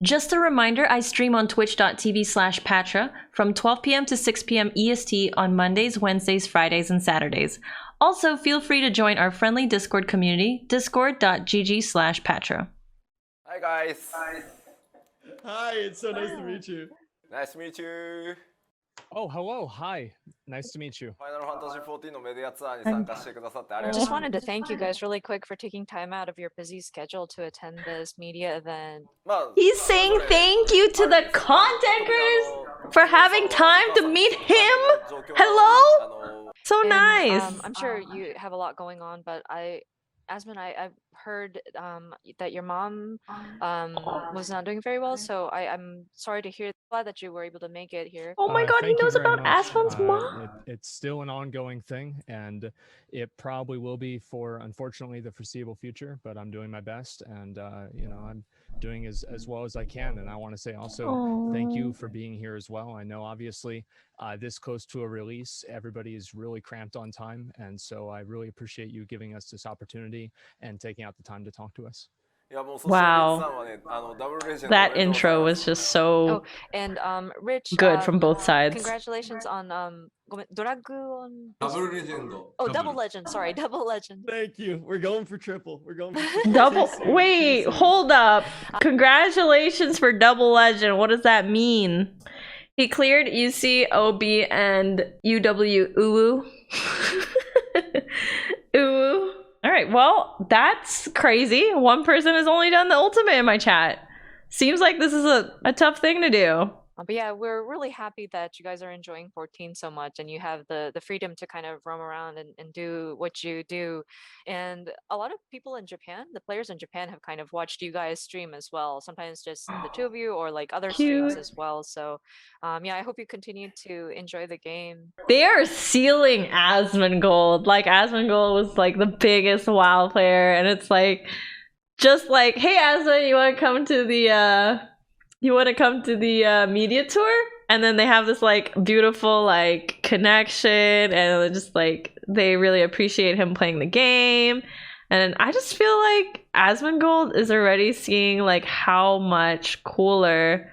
Just a reminder, I stream on twitch.tv/Pathra from 12 p.m. to 6 p.m. EST on Mondays, Wednesdays, Fridays, and Saturdays. Also, feel free to join our friendly Discord community, discord.gg/Pathra. Hi guys. Hi, it's so nice to meet you. Nice to meet you. Oh, hello. Hi. Nice to meet you. Final Fantasy XIV のメディアツアーに参加してくださってありがとう Just ござい wanted to thank you guys really quick for taking time out of your busy schedule to attend this media event. ます。He's saying thank you to the content creators for having time to meet him. Hello? So And, nice. I'm sure you have a lot going on, but Asmon, I've heard that your mom was not doing very well, so I'm sorry to hear. Glad that you were able to make it here. Oh my god, he Thank you knows very about much. Asmon's mom. It's still an ongoing thing, and it probably will be for, unfortunately, the foreseeable future, but I'm doing my best, and I'm doing as well as I can. And I want to say also thank you for being here as well. I know obviously this close to a release, everybody is really cramped on time, and so I really appreciate you giving us this opportunity and taking out the time to talk to us. Wow. That intro was just so and Rich, good from both sides. Congratulations on Dragon. Double Legend. Oh, Double Legend. Sorry, Double Legend. Thank you. We're going for triple. We're going for triple. Double. Wait, hold up. Congratulations for Double Legend. What does that mean? He cleared UC, OB, and UW Uwu. Uwu. All right, well, that's crazy. One person has only done the ultimate in my chat. Seems like this is a tough thing to do. But yeah, we're really happy that you guys are enjoying 14 so much, and you have the freedom to kind of roam around and do what you do. And a lot of people in Japan, the players in Japan, have kind of watched you guys stream as well. Sometimes just the two of you, or like other streams as well. So yeah, I hope you continue to enjoy the game. They are sealing Asmongold. Like, Asmongold was like the biggest WoW player, and it's like, just like, hey Asmon, you want to come to the media tour? And then they have this like beautiful like connection, and just like they really appreciate him playing the game. And I just feel like Asmongold is already seeing like how much cooler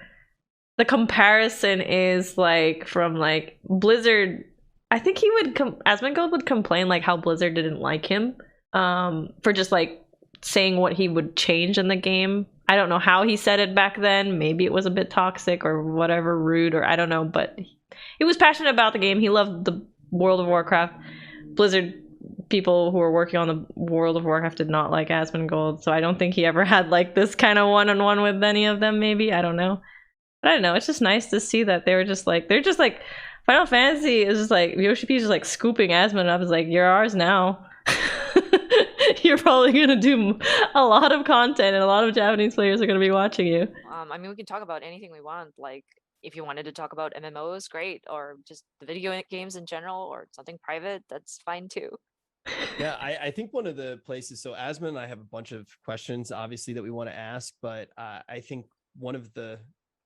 the comparison is, like from like Blizzard. I think Asmongold would complain like how Blizzard didn't like him for just like saying what he would change in the game. I don't know how he said it back then. Maybe it was a bit toxic or whatever, rude, or I don't know, but he was passionate about the game. He loved the World of Warcraft. Blizzard people who were working on the World of Warcraft did not like Asmongold, so I don't think he ever had like this kind of one-on-one with any of them. Maybe, I don't know. But I don't know, it's just nice to see that they're just like Final Fantasy is just like, YoshiP is just like scooping Asmon up. It's like, you're ours now. You're probably gonna do a lot of content, and a lot of Japanese players are gonna be watching you. I mean, we can talk about anything we want. Like, if you wanted to talk about MMOs, great, or just the video games in general, or something private, that's fine too. Yeah, I think one of the places, so Asmon and I have a bunch of questions, obviously, that we want to ask, but I think one of the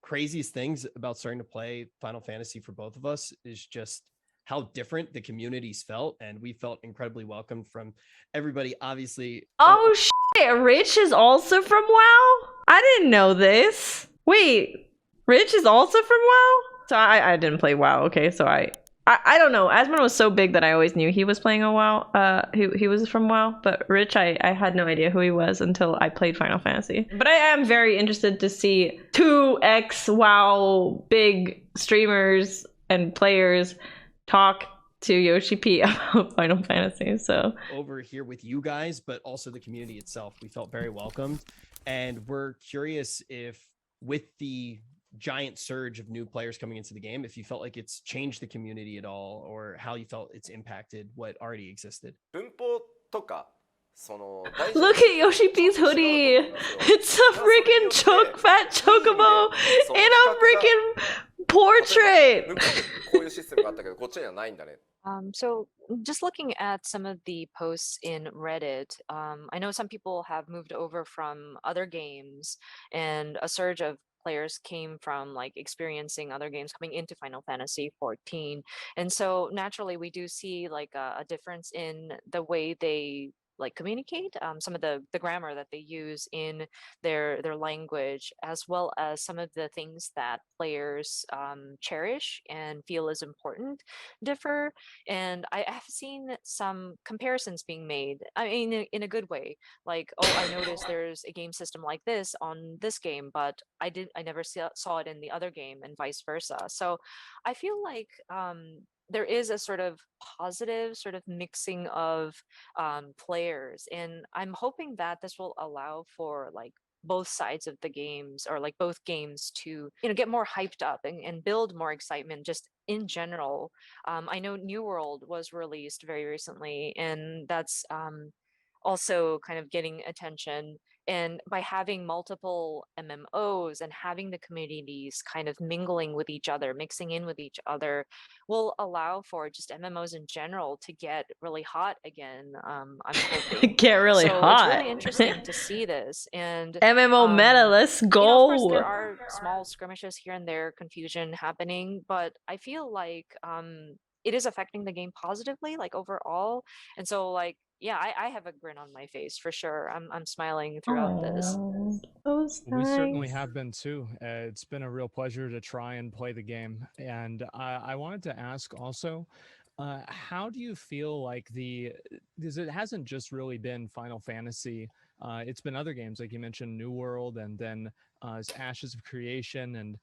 craziest things about starting to play Final Fantasy for both of us is just how different the communities felt, and we felt incredibly welcomed from everybody, obviously. Oh shit, Rich is also from WoW? I didn't know this. Wait, Rich is also from WoW? So I didn't play WoW, okay, so I don't know. Asmon was so big that I always knew he was playing a WoW. He was from WoW, but Rich, I had no idea who he was until I played Final Fantasy. But I am very interested to see two ex-WoW big streamers and players talk to YoshiP about Final Fantasy. So over here with you guys, but also the community itself, we felt very welcomed, and we're curious if with the giant surge of new players coming into the game, if you felt like it's changed the community at all, or how you felt it's impacted what already existed. look at YoshiP's hoodie. It's a freaking fat chocobo in a freaking portrait. So just looking at some of the posts in Reddit, I know some people have moved over from other games, and a surge of players came from like experiencing other games coming into Final Fantasy 14. And so naturally we do see like a difference in the way they like communicate, some of the grammar that they use in their language, as well as some of the things that players cherish and feel is important, differ. And I have seen some comparisons being made. I mean, in a good way. Like, oh, I noticed there's a game system like this on this game, but I never saw it in the other game, and vice versa. So I feel like there is a sort of positive sort of mixing of players, and I'm hoping that this will allow for like both sides of the games, or like both games, to get more hyped up and build more excitement just in general. I know New World was released very recently, and that's also kind of getting attention. And by having multiple MMOs and having the communities kind of mingling with each other, mixing in with each other, will allow for just MMOs in general to get really hot again. I'm hoping. Get really So it's hot. really interesting to see this. And MMO meta, let's of course, go. there are small skirmishes here and there, confusion happening, but I feel like it is affecting the game positively, like overall. And so, like, yeah, I have a grin on my face for sure. I'm smiling throughout this. Oh, that was We certainly nice. have been too. It's been a real pleasure to try and play the game. And I wanted to ask also, how do you feel like because it hasn't just really been Final Fantasy, it's been other games, like you mentioned, New World, and then Ashes of Creation, and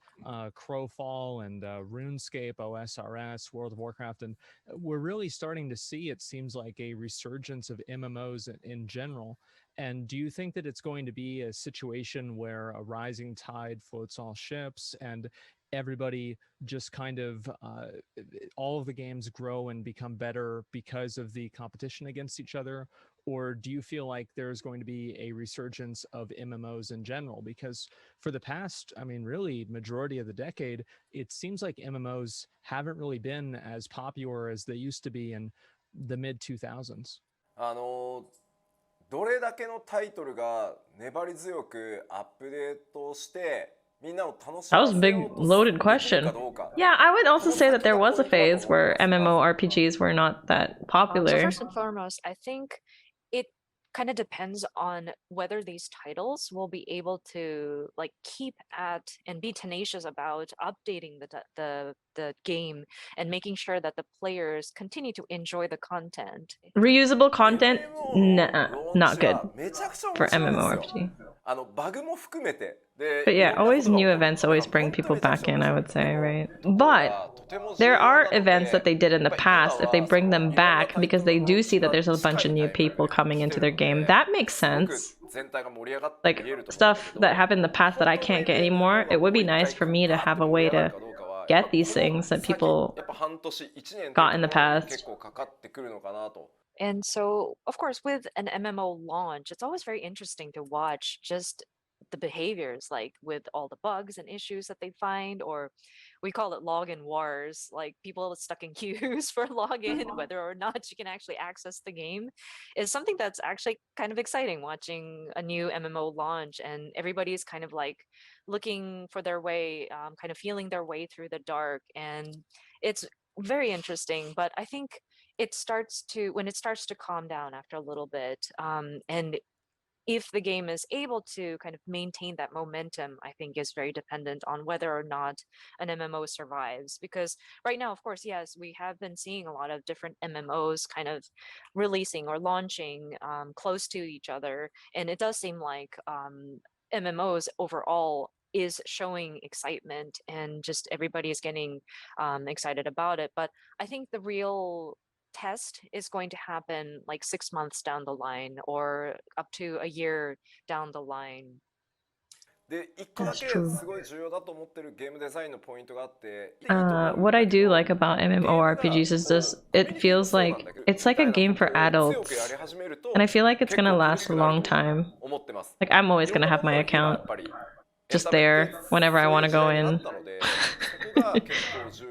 Crowfall, and RuneScape, OSRS, World of Warcraft. And we're really starting to see, it seems like, a resurgence of MMOs in general. And do you think that it's going to be a situation where a rising tide floats all ships, and everybody just kind of all of the games grow and become better because of the competition against each other? Or do you feel like there's going to be a resurgence of MMOs in general? Because for the past, I mean, really majority of the decade, it seems like MMOs haven't really been as popular as they used to be in the mid 2000s. あのどれだけのタイトルが粘り強くアップデートしてみんなを楽し That ま was a せよ big うと loaded できる question. かどうか。 Yeah, I would also この say that 先 there が was a ポイントだと phase 思って where ます。 MMORPGs were not that So popular. first and foremost, I think it kind of depends on whether these titles will be able to like keep at and be tenacious about updating the game and making sure that the players continue to enjoy the content. Reusable content, MMO nah, のローン not チ good はめちゃくちゃ for 面白いですよ。 MMORPG. バグも含めて。で、 But い yeah, ろんなこ always とが起 new こる。 events だから always bring 本当 people めちゃく back ちゃ in, 面 I 白い would say, この right? ところ But がとても重 there 要 are なの events that で、 they did in the やっぱ今 past. If they は bring その them いろんな back タイト because ル they のロー do ン see チ that が there's a 近 bunch い of タ new イミング people で coming 来 into て their るの game, で、 that makes すごく sense. 全体が盛り上がって Like 見えると思うん stuff ですけど、 that happened in the past that I 本当の can't get MMO anymore, が it も would う be 一 nice 回 for me to バーッ have と a 盛り way 上がる to かどうかは、やっぱ get these この things that 先 people やっぱ半年1年という got と in こ the ろに past. 結構かかってくるのかなと。 And so, of course, with an MMO launch, it's always very interesting to watch just the behaviors, like with all the bugs and issues that they find, or we call it login wars, like people stuck in queues for login, whether or not you can actually access the game, is something that's actually kind of exciting watching a new MMO launch, and everybody's kind of like looking for their way, kind of feeling their way through the dark. And it's very interesting, but I think when it starts to calm down after a little bit, and if the game is able to kind of maintain that momentum, I think is very dependent on whether or not an MMO survives. Because right now, of course, yes, we have been seeing a lot of different MMOs kind of releasing or launching close to each other, and it does seem like MMOs overall is showing excitement, and just everybody is getting excited about it. But I think the real test is going to happen like 6 months down the line, or up to a year down the line. で、一個だ That's け true. すごい重要だと思ってるゲームデザインのポイントがあって、 What I do like about MMORPGs is this: it feels like it's like a game for adults, and I feel like it's gonna last a long time. Like I'm always gonna have my account just there whenever I want to go in.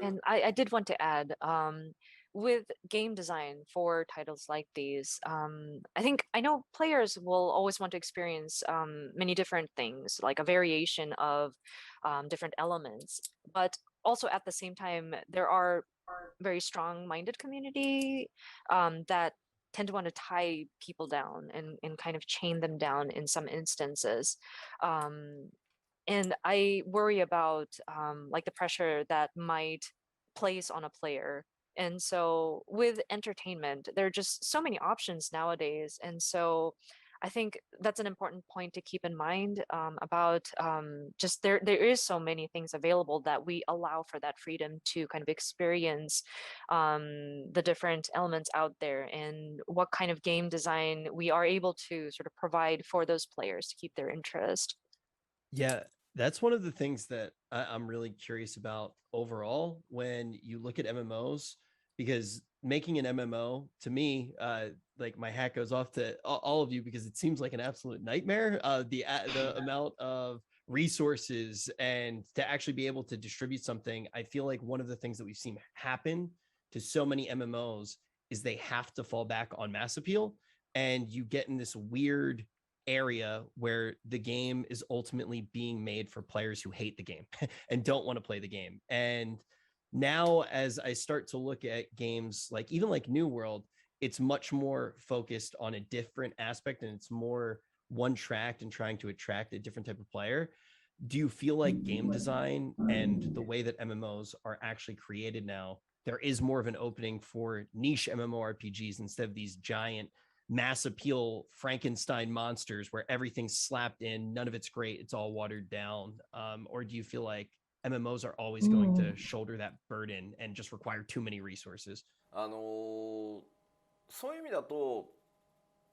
And I did want to add, with game design for titles like these, I know players will always want to experience many different things, like a variation of different elements. But also at the same time, there are very strong-minded community that tend to want to tie people down and kind of chain them down in some instances. And I worry about like the pressure that might place on a player. And so with entertainment, there are just so many options nowadays. And so I think that's an important point to keep in mind about just there is so many things available that we allow for that freedom to kind of experience the different elements out there and what kind of game design we are able to sort of provide for those players to keep their interest. Yeah, that's one of the things that I'm really curious about overall when you look at MMOs, because making an MMO to me, like my hat goes off to all of you because it seems like an absolute nightmare. The amount of resources and to actually be able to distribute something, I feel like one of the things that we've seen happen to so many MMOs is they have to fall back on mass appeal, and you get in this weird area where the game is ultimately being made for players who hate the game and don't want to play the game. And now as I start to look at games like even like New World, it's much more focused on a different aspect and it's more one tracked and trying to attract a different type of player. Do you feel like game design and the way that MMOs are actually created now, there is more of an opening for niche MMORPGs instead of these giant mass appeal Frankenstein monsters where everything's slapped in, none of it's great, it's all watered down? Or do you feel like MMOs are always going to shoulder that burden and just require too many resources? そういう意味だと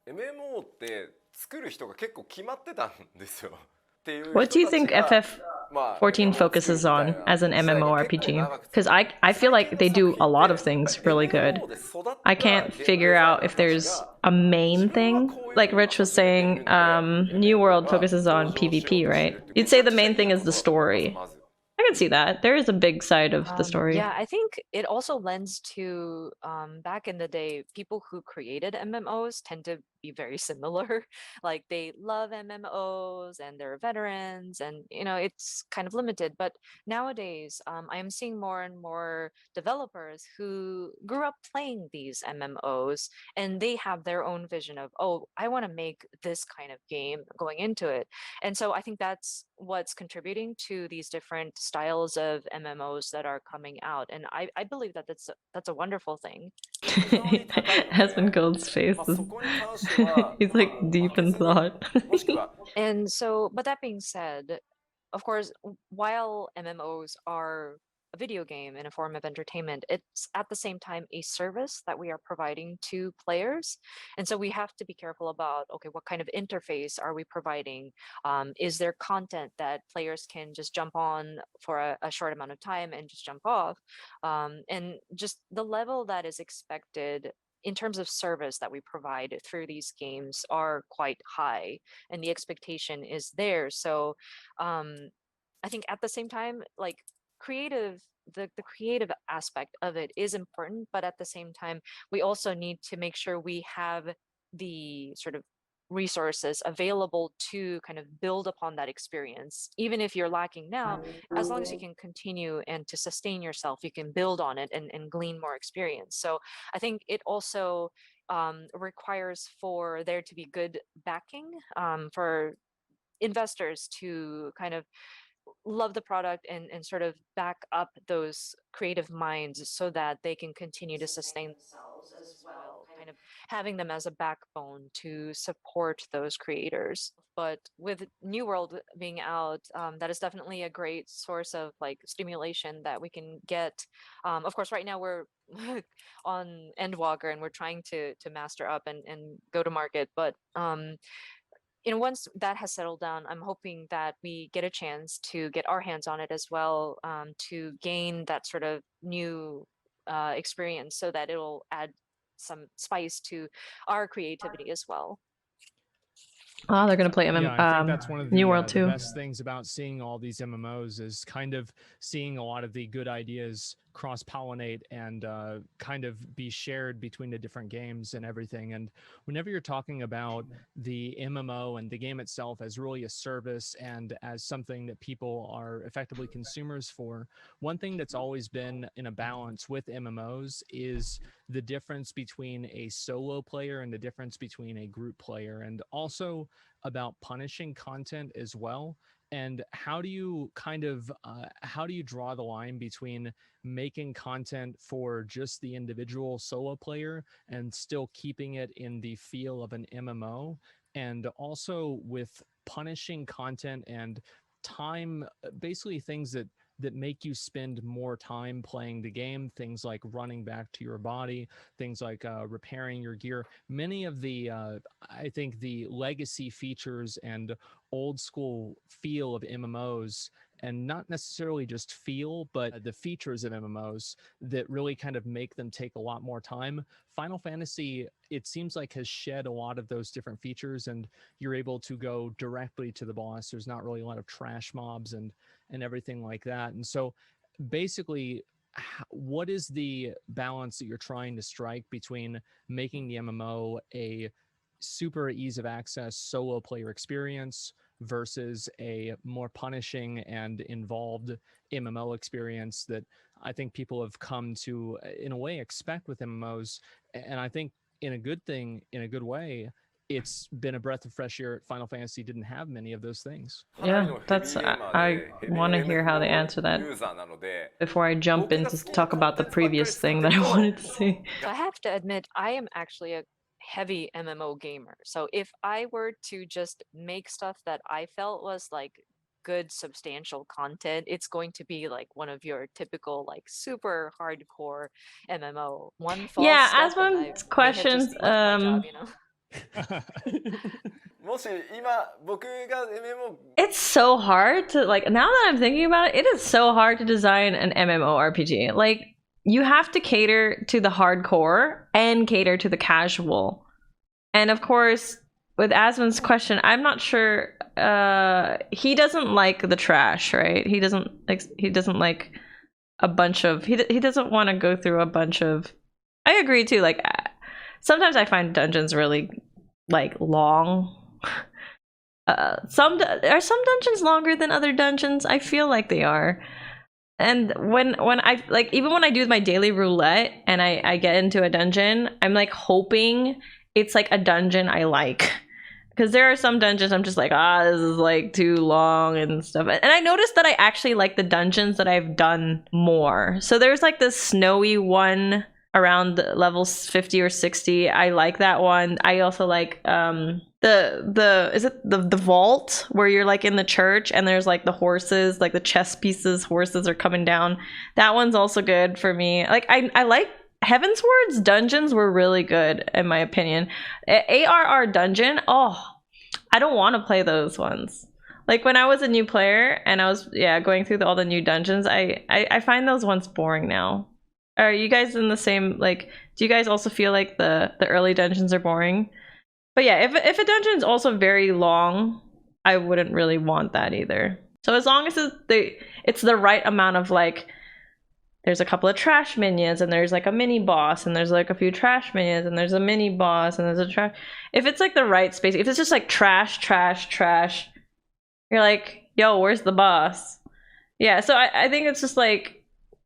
MMO って作る人が結構決まってたんですよ。っていう What do you 人た think ちが FF14 focuses on as an MMORPG? Because I feel like they do a lot of things really good. I can't figure out if there's a main thing. Like Rich was saying, New World focuses on PvP, right? You'd say the main thing is the story. I can see that. There is a big side of the story. Yeah, I think it also lends to back in the day, people who created MMOs tend to be very similar. Like they love MMOs and they're veterans, and it's kind of limited. But nowadays, I am seeing more and more developers who grew up playing these MMOs, and they have their own vision of, oh, I want to make this kind of game going into it. And so I think that's what's contributing to these different styles of MMOs that are coming out. And I believe that that's a wonderful thing. Asmongold's face is he's like deep in thought. And so, but that being said, of course, while MMOs are a video game and a form of entertainment, it's at the same time a service that we are providing to players. And so we have to be careful about, okay, what kind of interface are we providing? Is there content that players can just jump on for a short amount of time and just jump off? And just the level that is expected in terms of service that we provide through these games are quite high, and the expectation is there. So I think at the same time, like creative the creative aspect of it is important, but at the same time we also need to make sure we have the sort of resources available to kind of build upon that experience. Even if you're lacking now, as long as you can continue and to sustain yourself, you can build on it and glean more experience. So I think it also requires for there to be good backing for investors to kind of love the product and sort of back up those creative minds so that they can continue to sustain themselves as well, kind of having them as a backbone to support those creators. But with New World being out, that is definitely a great source of like stimulation that we can get. Of course, right now we're on Endwalker and we're trying to master up and go to market, but once that has settled down, I'm hoping that we get a chance to get our hands on it as well, to gain that sort of new experience so that it'll add some spice to our creativity as well. Oh, they're gonna play I think that's one of New the, World the too. best things about seeing all these MMOs is kind of seeing a lot of the good ideas cross-pollinate and kind of be shared between the different games and everything. And whenever you're talking about the MMO and the game itself as really a service and as something that people are effectively consumers for, one thing that's always been in a balance with MMOs is the difference between a solo player and the difference between a group player, and also about punishing content as well. And how do you how do you draw the line between making content for just the individual solo player and still keeping it in the feel of an MMO, and also with punishing content and time, basically things that make you spend more time playing the game, things like running back to your body, things like repairing your gear. Many of the I think the legacy features and old school feel of MMOs, and not necessarily just feel, but the features of MMOs that really kind of make them take a lot more time. Final Fantasy, it seems like, has shed a lot of those different features, and you're able to go directly to the boss. There's not really a lot of trash mobs and everything like that. And so basically, what is the balance that you're trying to strike between making the MMO a super ease of access solo player experience versus a more punishing and involved MMO experience that I think people have come to, in a way, expect with MMOs? And I think in a good thing, in a good way, it's been a breath of fresh air. Final Fantasy didn't have many of those things. Yeah, that's I want to hear how they answer that before I jump in to talk about the previous thing that I wanted to say. So I have to admit, I am actually a heavy MMO gamer. So if I were to just make stuff that I felt was like good substantial content, it's going to be like one of your typical like super hardcore MMO. One false Yeah, step as and one I may have questions, just left my job, you know. もし今僕が MMO it's so hard to, like, now that I'm thinking about it, it is so hard to design an MMORPG. Like, you have to cater to the hardcore and cater to the casual. And of course, with Asmon's question, I'm not sure, he doesn't like the trash, right? He doesn't like a bunch of, he doesn't want to go through a bunch of, I agree too, like, sometimes I find dungeons really like long. Are some dungeons longer than other dungeons? I feel like they are. And when I, like, even when I do my daily roulette and I get into a dungeon, I'm like hoping it's like a dungeon I like, because there are some dungeons I'm just like, this is like too long and stuff. And I noticed that I actually like the dungeons that I've done more. So there's like this snowy one around levels 50 or 60. I like that one. I also like the vault where you're like in the church and there's like the horses, like the chess pieces, horses are coming down. That one's also good for me. Like, I like Heaven's Ward's dungeons were really good in my opinion. ARR dungeon, I don't want to play those ones. Like, when I was a new player and I was going through all the new dungeons, I find those ones boring now. Are you guys in the same, like, do you guys also feel like the early dungeons are boring? But yeah, if a dungeon is also very long, I wouldn't really want that either. So as long as it's the right amount of, like, there's a couple of trash minions and there's like a mini boss and there's like a few trash minions and there's a mini boss and there's a trash. If it's like the right space, if it's just like trash, you're like, yo, where's the boss? Yeah, so I think it's just like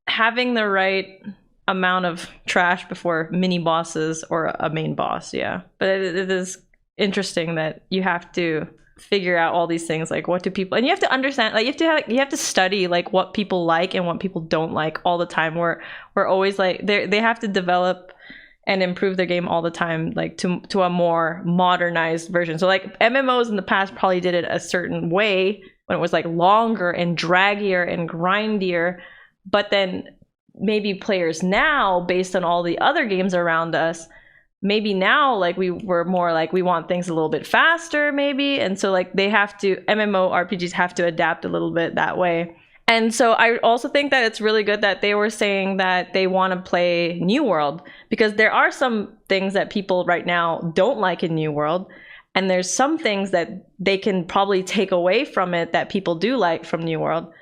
having the right amount of trash before mini bosses or a main boss. Yeah, but it is interesting that you have to figure out all these things, like what do people, and you have to understand, like you have to study like what people like and what people don't like all the time. We're always like, they have to develop and improve their game all the time, like to a more modernized version. So like MMOs in the past probably did it a certain way when it was like longer and draggier and grindier, but then maybe players now, based on all the other games around us, maybe now like we're more like we want things a little bit faster maybe, and so like MMORPGs have to adapt a little bit that way. And so I also think that it's really good that they were saying that they want to play New World, because there are some things that people right now don't like in New World, and there's some things that they can probably take away from it that people do like from New World,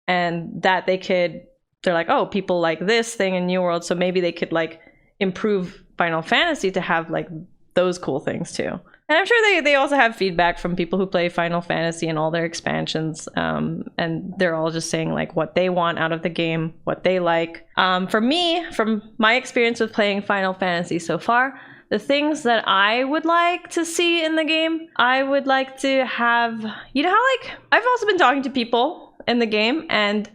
and that they're like, oh, people like this thing in New World, so maybe they could like improve Final Fantasy to have like those cool things too. And I'm sure they also have feedback from people who play Final Fantasy and all their expansions, and they're all just saying like what they want out of the game, what they like. For me, from my experience with playing Final Fantasy so far, the things that I would like to see in the game, I would like to have, you know how like I've also been talking to people in the game, and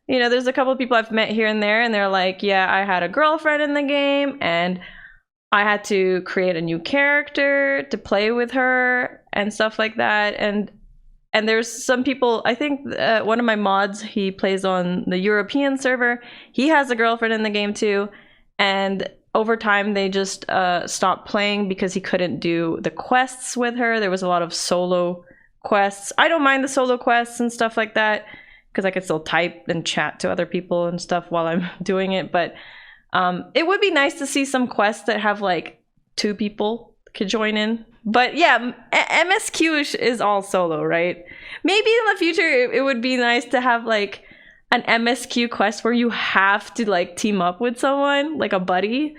you know, there's a couple of people I've met here and there, and they're like, yeah, I had a girlfriend in the game, and I had to create a new character to play with her and stuff like that. And there's some people, I think one of my mods, he plays on the European server. He has a girlfriend in the game too. And over time, they just stopped playing because he couldn't do the quests with her. There was a lot of solo quests. I don't mind the solo quests and stuff like that, because I could still type and chat to other people and stuff while I'm doing it. But it would be nice to see some quests that have like 2 people could join in. But yeah, MSQ is all solo, right? Maybe in the future it would be nice to have like an MSQ quest where you have to like team up with someone, like a buddy,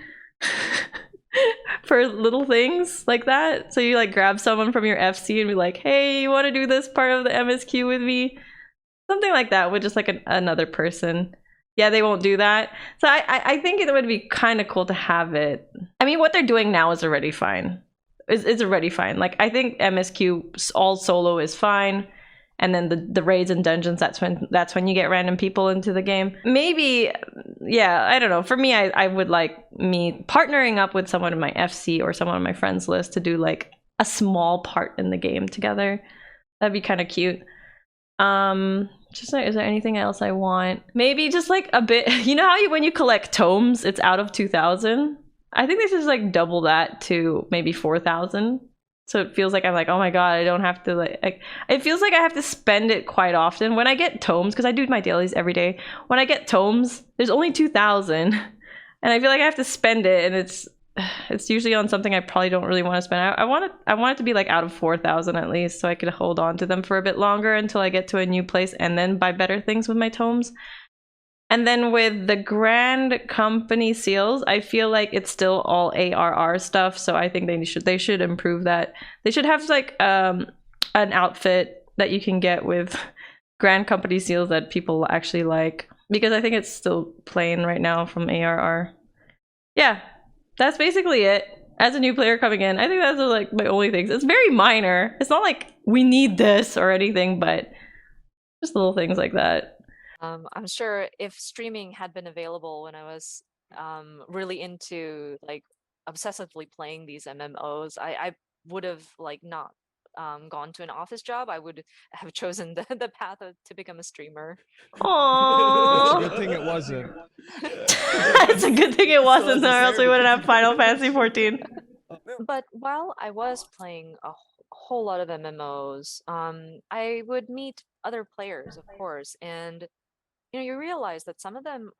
for little things like that. So you like grab someone from your FC and be like, hey, you want to do this part of the MSQ with me? Something like that with just like another person. Yeah, they won't do that. So I think it would be kind of cool to have it. I mean, what they're doing now is already fine. It's already fine. Like, I think MSQ all solo is fine. And then the raids and dungeons, that's when you get random people into the game. Maybe, yeah, I don't know. For me, I would like me partnering up with someone in my FC or someone on my friends list to do like a small part in the game together. That'd be kind of cute. Just like, is there anything else I want? Maybe just like a bit, you know how when you collect tomes, it's out of 2,000? I think they should just like double that to maybe 4,000. So it feels like I'm like, oh my god, I don't have to like it feels like I have to spend it quite often. When I get tomes, because I do my dailies every day, when I get tomes, there's only 2,000. And I feel like I have to spend it, and it's usually on something I probably don't really want to spend. I want it to be like out of 4,000 at least, so I could hold on to them for a bit longer until I get to a new place and then buy better things with my tomes. And then with the Grand Company seals, I feel like it's still all ARR stuff, so I think they should improve that. They should have like an outfit that you can get with Grand Company seals that people actually like, because I think it's still plain right now from ARR. Yeah. That's basically it. As a new player coming in, I think that's like my only things. It's very minor. It's not like we need this or anything, but just little things like that. I'm sure if streaming had been available when I was really into like obsessively playing these MMOs, I would have like not gone to an office job. I would have chosen the path to become a streamer. Aww. It's a good thing it wasn't. It's a good thing it wasn't, or else we wouldn't have Final Fantasy 14. But while I was playing a whole lot of MMOs, I would meet other players, of course, and you realize that some of them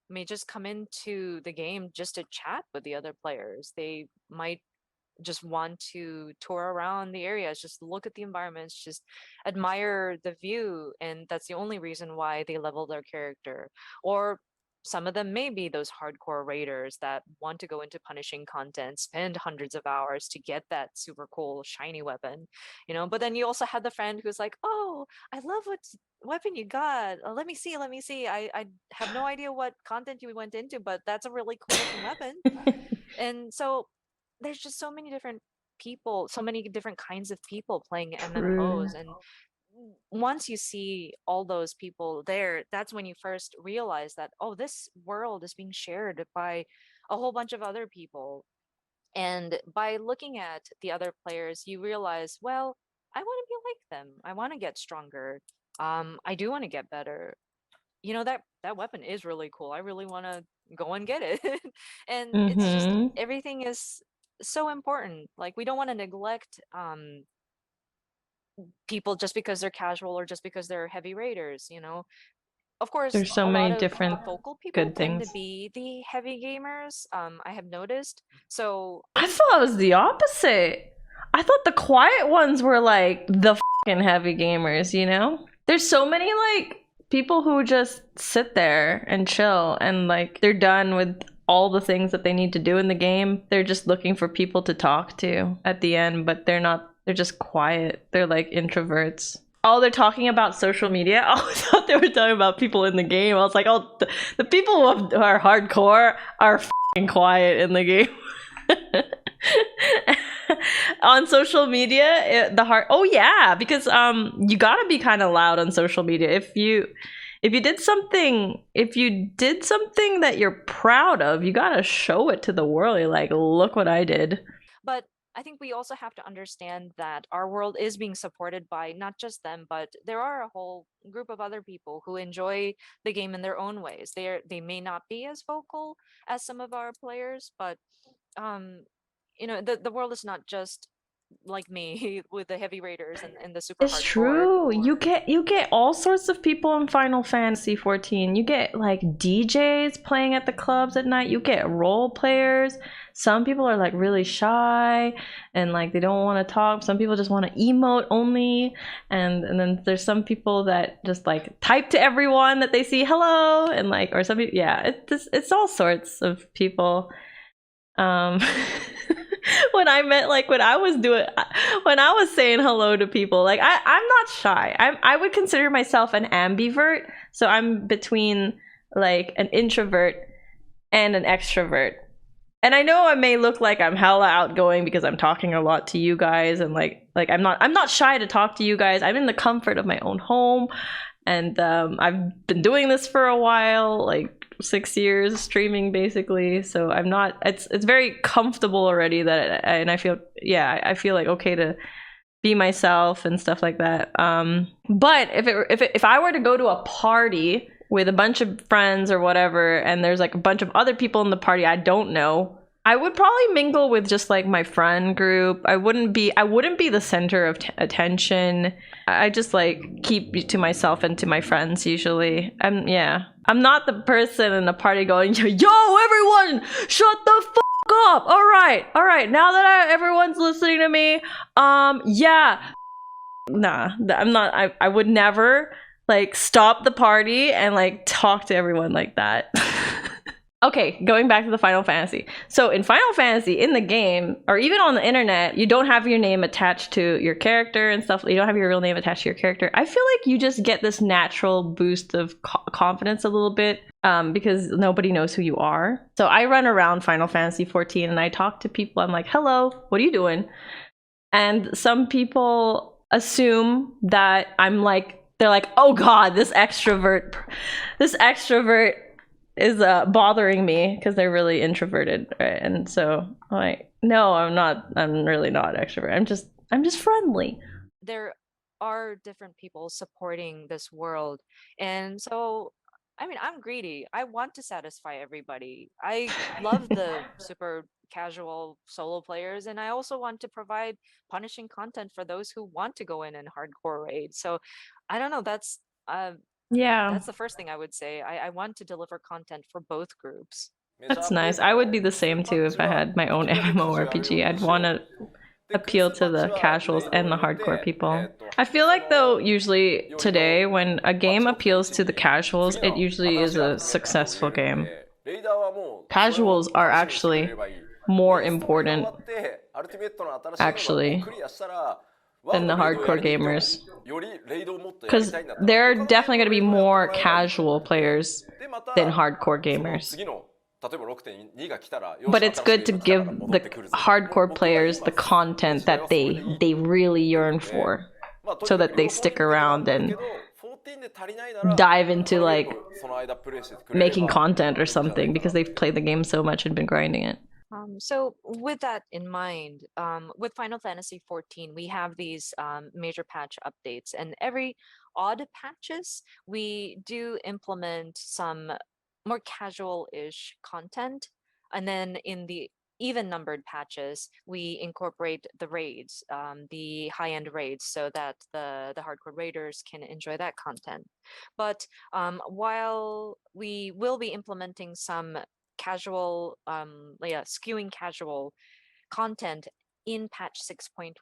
may just come into the game just to chat with the other players. They might just want to tour around the areas, just look at the environments, just admire the view, and that's the only reason why they level their character. Or some of them may be those hardcore raiders that want to go into punishing content, spend hundreds of hours to get that super cool shiny weapon, but then you also have the friend who's like, oh, I love what weapon you got. Let me see. I have no idea what content you went into, but that's a really cool looking weapon. And so there's just so many different people, so many different kinds of people playing MMOs. And once you see all those people there, that's when you first realize that, oh, this world is being shared by a whole bunch of other people. And by looking at the other players, you realize, well, I want to be like them. I want to get stronger. I do want to get better. That weapon is really cool. I really want to go and get it. And it's just, everything is so important. Like, we don't want to neglect people just because they're casual or just because they're heavy raiders. Of course, there's so many different vocal people good tend things to be the heavy gamers. I have noticed. So I thought it was the opposite. I thought the quiet ones were like the fucking heavy gamers, you know? There's so many like people who just sit there and chill and like they're done with all the things that they need to do in the game. They're just looking for people to talk to at the end, but they're not, they're just quiet. They're like introverts. Oh, they're talking about social media. Oh, I thought they were talking about people in the game. I was like, oh, the people who are hardcore are fucking quiet in the game. On social media, oh yeah, because you gotta be kind of loud on social media. If you did something that you're proud of, you gotta show it to the world. You're like, look what I did. But I think we also have to understand that our world is being supported by not just them, but there are a whole group of other people who enjoy the game in their own ways. They may not be as vocal as some of our players, but the world is not just like me with the heavy raiders and the super It's hardcore. true. You get all sorts of people in Final Fantasy 14. You get like DJs playing at the clubs at night. You get role players. Some people are like really shy and like they don't want to talk. Some people just want to emote only. And then there's some people that just like type to everyone that they see hello and like, or some people, yeah, it's all sorts of people. When I was saying hello to people, like I'm not shy. I would consider myself an ambivert, so I'm between like an introvert and an extrovert. And I know I may look like I'm hella outgoing because I'm talking a lot to you guys, and like I'm not shy to talk to you guys. I'm in the comfort of my own home, and I've been doing this for a while, like 6 years streaming basically, so I'm not, it's very comfortable already and I feel like okay to be myself and stuff like that. But if I were to go to a party with a bunch of friends or whatever, and there's like a bunch of other people in the party I don't know, I would probably mingle with just like my friend group. I wouldn't be the center of attention. I just like keep to myself and to my friends usually. I'm not the person in the party going, yo everyone, shut the fuck up. All right. Now that everyone's listening to me, yeah. Nah, I'm not. I would never like stop the party and like talk to everyone like that. Okay, going back to the Final Fantasy. So in Final Fantasy, in the game, or even on the internet, you don't have your name attached to your character and stuff. You don't have your real name attached to your character. I feel like you just get this natural boost of confidence a little bit because nobody knows who you are. So I run around Final Fantasy 14 and I talk to people. I'm like, hello, what are you doing? And some people assume that I'm like, they're like, oh God, this extrovert is bothering me because they're really introverted, right? And so I'm like, no, I'm not. I'm really not extrovert. I'm just friendly. There are different people supporting this world, and so I mean, I'm greedy. I want to satisfy everybody. I love the super casual solo players, and I also want to provide punishing content for those who want to go in and hardcore raid. So I don't know. That's Yeah, the first thing I would say. I want to deliver content for both groups. that's nice. I would be the same too if I had my own MMORPG. I'd want to appeal to the casuals and the hardcore people. I feel like though usually today when a game appeals to the casuals, it usually is a successful game. Casuals are actually more important actually than the hardcore gamers, because there are definitely going to be more casual players than hardcore gamers. But it's good to give the hardcore players the content that they really yearn for, so that they stick around and dive into like making content or something because they've played the game so much and been grinding it. So with that in mind, with Final Fantasy 14, we have these major patch updates, and every odd patches, we do implement some more casual-ish content. And then in the even numbered patches, we incorporate the raids, the high-end raids, so that the hardcore raiders can enjoy that content. But while we will be implementing some casual skewing casual content in patch 6.1,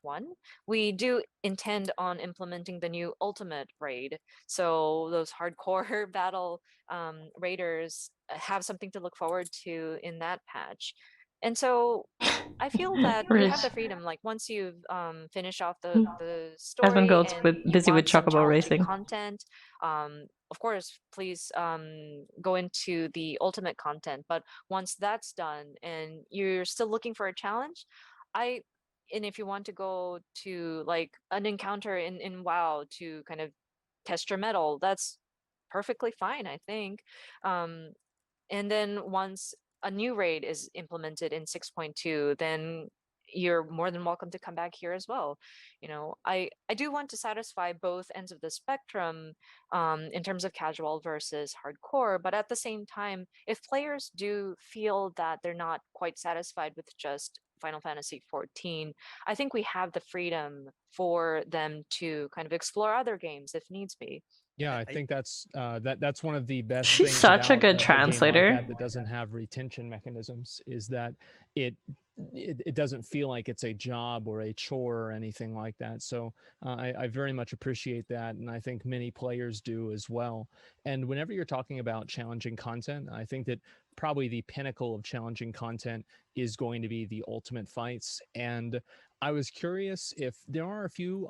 we do intend on implementing the new ultimate raid. So those hardcore battle raiders have something to look forward to in that patch. And so I feel that you have the freedom, like once you've finished off the story Asmongold's and you busy with want some Chocobo challenging racing. content, of course, please go into the ultimate content. But once that's done and you're still looking for a challenge, and if you want to go to like an encounter in WoW to kind of test your metal, that's perfectly fine, I think. And then once a new raid is implemented in 6.2, then you're more than welcome to come back here as well. I do want to satisfy both ends of the spectrum in terms of casual versus hardcore, but at the same time, if players do feel that they're not quite satisfied with just Final Fantasy XIV, I think we have the freedom for them to kind of explore other games if needs be. Yeah, I think that's one of the best She's things such a about good a game like translator. that doesn't have retention mechanisms, is that it doesn't feel like it's a job or a chore or anything like that. So I very much appreciate that, and I think many players do as well. And whenever you're talking about challenging content, I think that probably the pinnacle of challenging content is going to be the ultimate fights. And I was curious if there are a few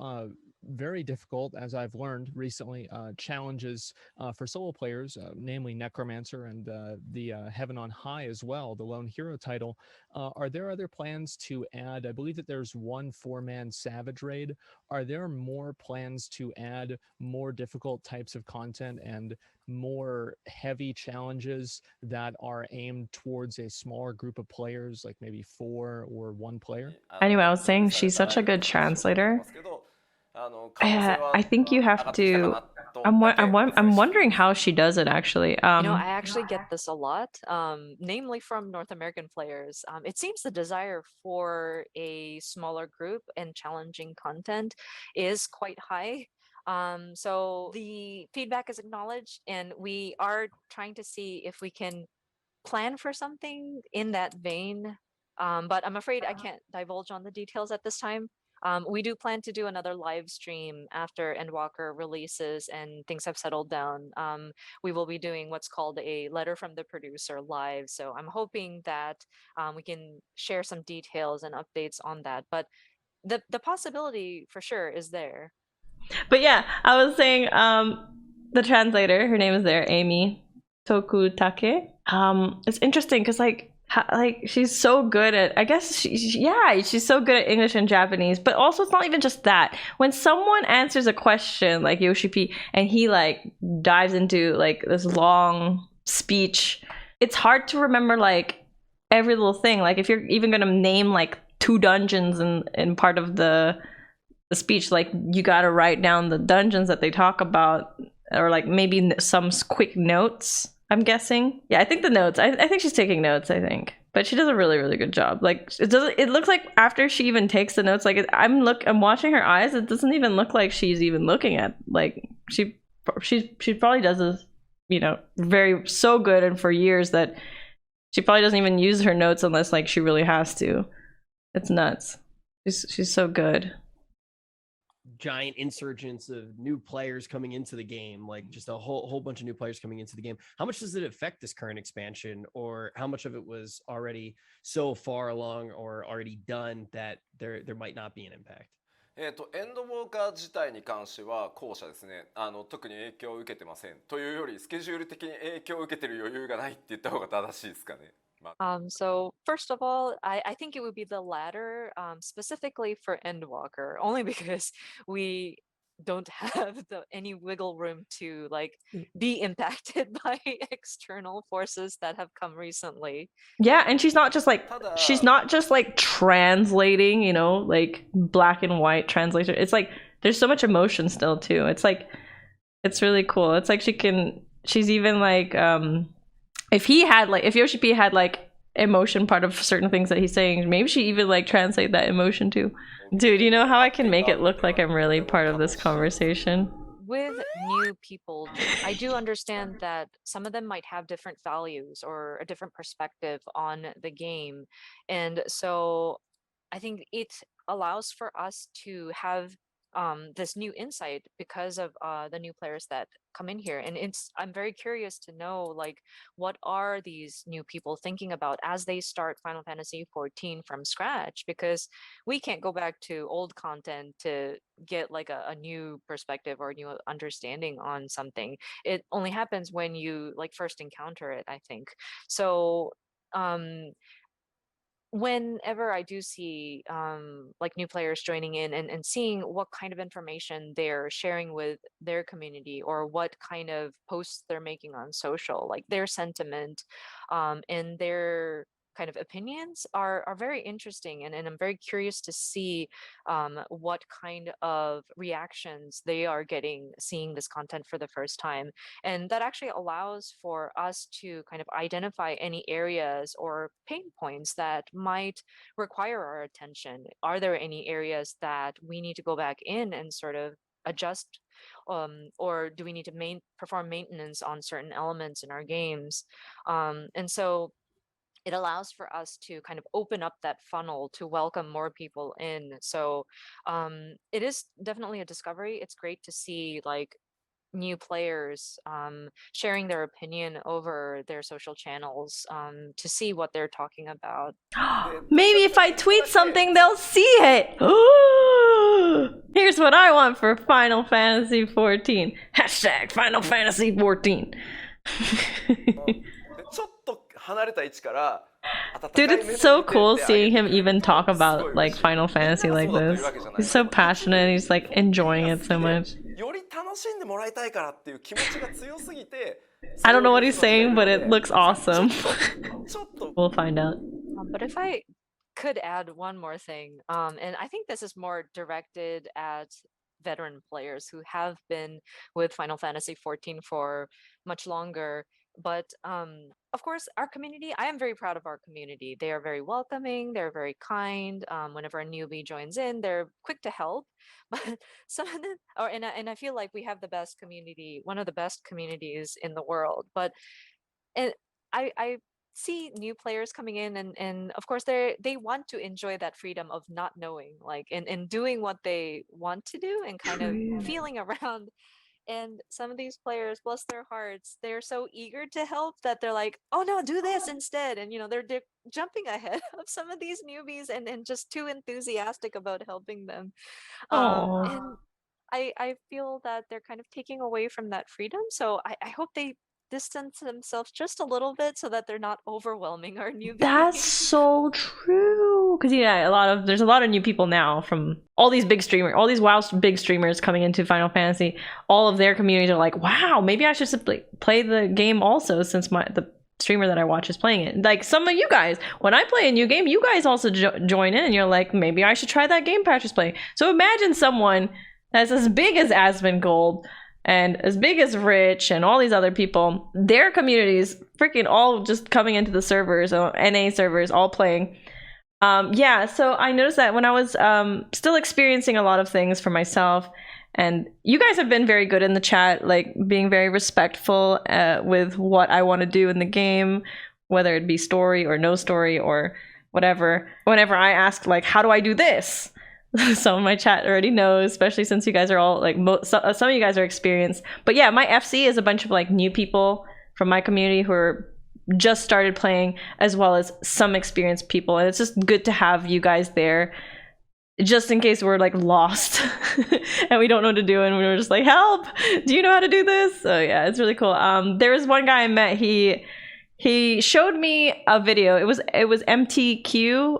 very difficult, as I've learned recently, challenges for solo players, namely Necromancer and the Heaven on High as well, the Lone Hero title. Are there other plans to add? I believe that there's one 4-man Savage raid. Are there more plans to add more difficult types of content and more heavy challenges that are aimed towards a smaller group of players, like maybe 4 or 1 player? Anyway, I was saying she's such a good translator. I think you have to. I'm wondering how she does it actually. I actually get this a lot, namely from North American players. It seems the desire for a smaller group and challenging content is quite high. So the feedback is acknowledged, and we are trying to see if we can plan for something in that vein. But I'm afraid I can't divulge on the details at this time. We do plan to do another live stream after Endwalker releases and things have settled down. We will be doing what's called a letter from the producer live. So I'm hoping that we can share some details and updates on that. But the possibility for sure is there. But yeah, I was saying the translator, her name is there, Amy Tokutake. It's interesting because like she's so good at, I guess she's so good at English and Japanese, but also it's not even just that. When someone answers a question like YoshiP and he like dives into like this long speech, it's hard to remember like every little thing. Like if you're even gonna name like 2 dungeons in part of the speech, like you gotta write down the dungeons that they talk about, or like maybe some quick notes, I'm guessing. Yeah, I think the notes, I think she's taking notes, I think, but she does a really, really good job. Like it looks like after she even takes the notes, like I'm watching her eyes, it doesn't even look like she's even looking at, like she probably does this, very so good and for years that she probably doesn't even use her notes unless like she really has to. It's nuts. She's so good. Giant insurgence of new players coming into the game, like just a whole bunch of new players coming into the game. How much does it affect this current expansion, or how much of it was already so far along or already done that there might not be an impact? エンドウォーカー自体に関しては後者ですね。特に影響を受けてません。というよりスケジュール的に影響を受けてる余裕がないって言った方が正しいですかね。So first of all, I think it would be the latter, specifically for Endwalker, only because we don't have any wiggle room to like be impacted by external forces that have come recently. Yeah, and she's not just like translating, like black and white translation. It's like there's so much emotion still too. It's like it's really cool. It's like she's even like if YoshiP had like emotion part of certain things that he's saying, maybe she even like translate that emotion too. Dude, you know how I can make it look like I'm really part of this conversation? With new people, I do understand that some of them might have different values or a different perspective on the game. And so I think it allows for us to have this new insight because of the new players that come in here. And I'm very curious to know, like, what are these new people thinking about as they start Final Fantasy 14 from scratch, because we can't go back to old content to get like a new perspective or a new understanding on something. It only happens when you like first encounter it, I think. So um whenever I do see like new players joining in, and seeing what kind of information they're sharing with their community, or what kind of posts they're making on social, like their sentiment and their kind of opinions are very interesting, and I'm very curious to see what kind of reactions they are getting seeing this content for the first time. And that actually allows for us to kind of identify any areas or pain points that might require our attention. Are there any areas that we need to go back in and sort of adjust, or do we need to perform maintenance on certain elements in our games? And so it allows for us to kind of open up that funnel to welcome more people in. So it is definitely a discovery. It's great to see like new players sharing their opinion over their social channels, to see what they're talking about. Maybe if I tweet something, they'll see it. Here's what I want for Final Fantasy 14. Hashtag Final Fantasy 14. ちょっと離れた位置から Dude, it's so cool seeing him even talk about like Final Fantasy like this. He's so passionate. He's like enjoying it so much. より楽しんでもらいたいからっていう気持ちが強すぎて I don't know what he's saying, but it looks awesome. ちょっと We'll find out. But if I could add one more thing, and I think this is more directed at veteran players who have been with Final Fantasy 14 for much longer. But of course, our community, I am very proud of our community. They are very welcoming, they're very kind. Whenever a newbie joins in, they're quick to help. But some of them, and I feel like we have the best community, one of the best communities in the world. But and I see new players coming in, and of course they want to enjoy that freedom of not knowing, like, and doing what they want to do, and kind of feeling around. And some of these players, bless their hearts, they're so eager to help that they're like, oh no, do this instead. And they're jumping ahead of some of these newbies, and just too enthusiastic about helping them. And I feel that they're kind of taking away from that freedom. So I hope they distance themselves just a little bit so that they're not overwhelming our newbies. That's so true. Because there's a lot of new people now from all these big streamers, all these wild big streamers coming into Final Fantasy. All of their communities are like, wow, maybe I should simply play the game also, since the streamer that I watch is playing it. Like some of you guys, when I play a new game, you guys also join in, and you're like, maybe I should try that game Patrick's playing. So imagine someone that's as big as Asmongold and as big as Rich and all these other people, their communities freaking all just coming into the servers, NA servers, all playing. So I noticed that when I was still experiencing a lot of things for myself, and you guys have been very good in the chat, like being very respectful with what I want to do in the game, whether it be story or no story or whatever. Whenever I ask, like, how do I do this? Some of my chat already knows, especially since you guys are all like some of you guys are experienced. But yeah, my FC is a bunch of like new people from my community who are just started playing, as well as some experienced people, and it's just good to have you guys there, just in case we're like lost and we don't know what to do, and we were just like, help, do you know how to do this? So yeah, it's really cool. There was one guy I met, he showed me a video. It was MTQ's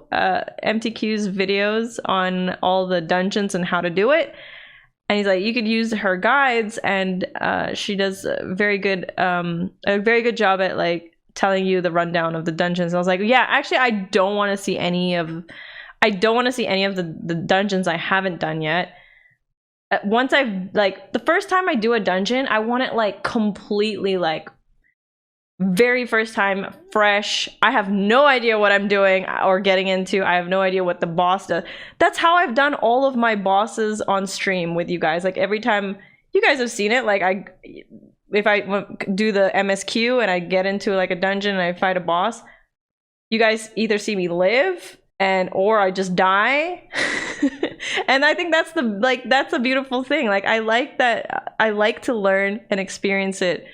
videos on all the dungeons and how to do it. And he's like, you could use her guides, and she does a very good job at like telling you the rundown of the dungeons. And I was like, yeah, actually, I don't want to see any of the dungeons I haven't done yet. Once I've like the first time I do a dungeon, I want it like completely like very first time, fresh. I have no idea what I'm doing or getting into. I have no idea what the boss does. That's how I've done all of my bosses on stream with you guys. Like every time you guys have seen it, like if I do the MSQ and I get into like a dungeon and I fight a boss, you guys either see me live or I just die And I think that's that's a beautiful thing. Like I like that. I like to learn and experience it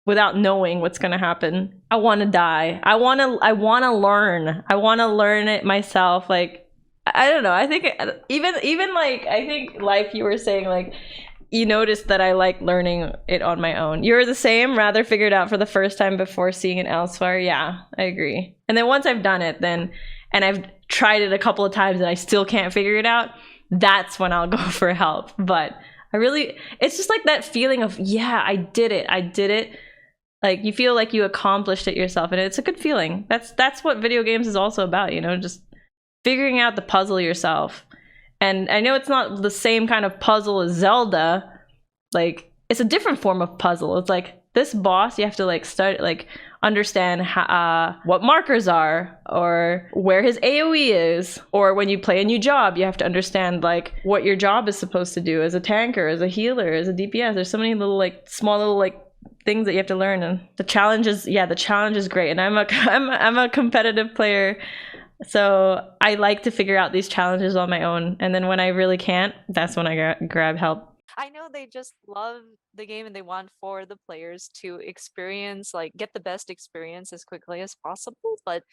without knowing what's going to happen. I want to die. I want to learn. I want to learn it myself. Like I don't know. I think even like I think Life, you were saying like you noticed that I like learning it on my own. You're the same, rather figure it out for the first time before seeing it elsewhere. Yeah, I agree. And then once I've done it, then and I've tried it a couple of times and I still can't figure it out, that's when I'll go for help. But it's just like that feeling of, yeah, I did it. Like you feel like you accomplished it yourself, and it's a good feeling. That's what video games is also about, you know, just figuring out the puzzle yourself. And I know it's not the same kind of puzzle as Zelda. Like it's a different form of puzzle. It's like this boss, you have to like start like understand what markers are, or where his AoE is, or when you play a new job, you have to understand like what your job is supposed to do as a tanker, as a healer, as a DPS. There's so many little like small little like things that you have to learn, and the challenge is great. And I'm a competitive player, so I like to figure out these challenges on my own, and then when I really can't, that's when I grab help. I know they just love the game and they want for the players to experience, like get the best experience as quickly as possible, but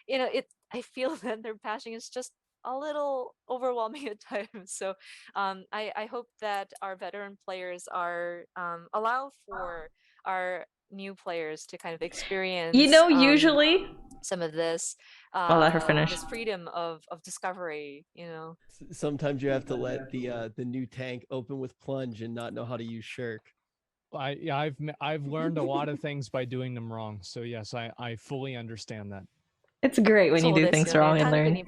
you know, I feel that their passion is just a little overwhelming at times. So I hope that our veteran players are allow for our new players to kind of experience, you know, usually some of this I'll let her finish. this freedom of discovery, you know. Sometimes you have to let the new tank open with plunge and not know how to use shirk. I've learned a lot of things by doing them wrong. So yes, I fully understand that. It's great when you do things wrong and learn.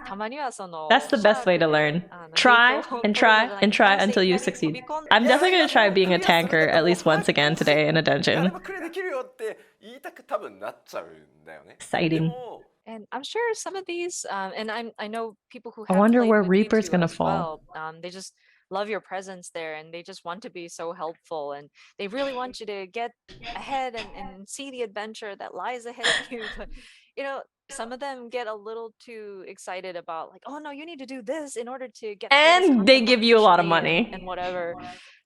That's the best way to learn. Try and try and try until you succeed. I'm definitely going to try being a tanker at least once again today in a dungeon. Exciting. And I'm sure some of these, and I know people who I have wonder played where with Reaper's you two gonna as fall. well. They just love your presence there, and they just want to be so helpful, and they really want you to get ahead and see the adventure that lies ahead of you. But you know, some of them get a little too excited about like, oh no, you need to do this in order to get through this And they content give more you a lot of efficiently money. and whatever.